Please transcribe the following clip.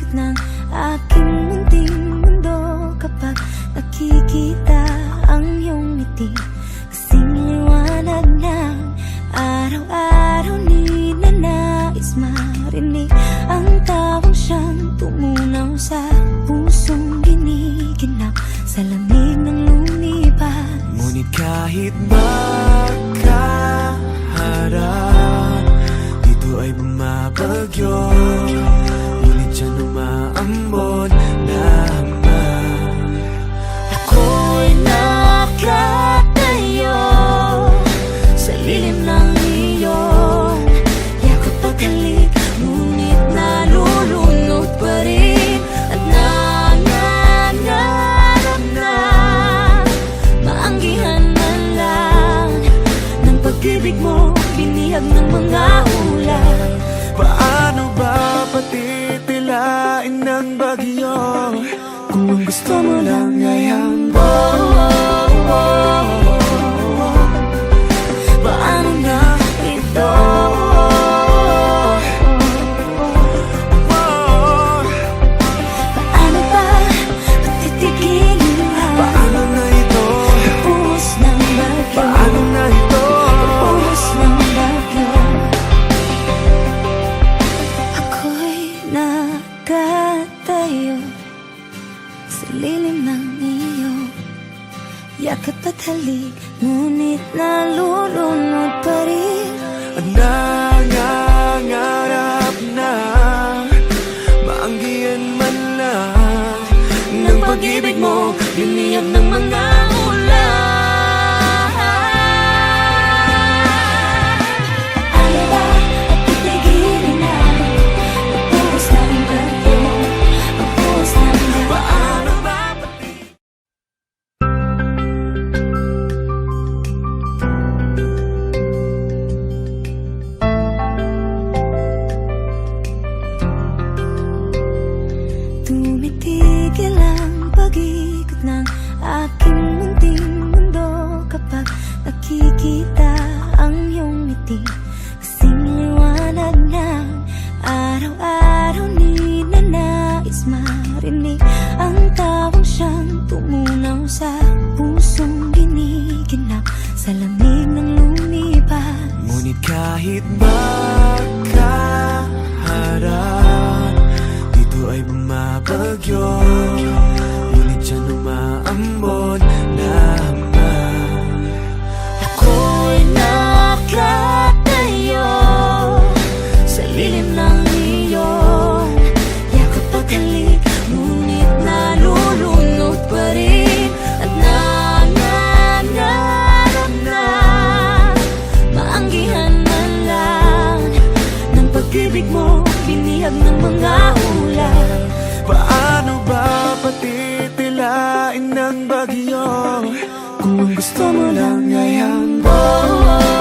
ikot ng aking munting mundo kapag nakikita ang iyong ngiti. Kasing liwanag ng araw-araw, ni na nais marinig ang tawang siyang tumunaw sa pusong giniginap sa lamig ng lumipas. Ngunit kahit makaharap, dito ay bumabagyo, ngunit siya umaambon naman. Ako'y nakatayo sa lilim ng iyong yakap at halik, ngunit nalulunod pa rin at nangangarap na maanggihan man lang ng pag-ibig mo, binihag ng mga ulap. Paano ba patitilain ng bagyo kung ang gusto mo lang ay hambon? Paano na ito? Paano ba patitigilin ang Paano na ito? puhos ng bagyo? Paano na ito? Puhos ng bagyo. Ako'y nakatayo sa lilim ng iyong yakap at halik, ngunit nalulunod pa rin. At nangangarap na maanggihan man lang ng pag-ibig mo, biniyag ng mga ulan. Ano ba at titigilin na ang puhos ng bagyo, ang puhos ng bagyo? paano ba? Tumitigil ang pag-ikot ng aking munting mundo kapag nakikita ang iyong ngiti. Kasing liwanag ng araw-araw, ni na nais marinig ang tawang siyang tumunaw sa pusong giniginap sa lamig ng lumipas. Ngunit kahit makaharap, dito ay bumabagyo, ngunit siya umaambon naman. Ako'y nakatayo sa lilim ng iyong yakap at halik, ngunit nalulunod pa rin at nangangarap na maanggihan man lang ng pag-ibig mo, binihag ng mga ulap. Paano ba patitilain ng bagyo kung ang gusto mo lang ay hambon?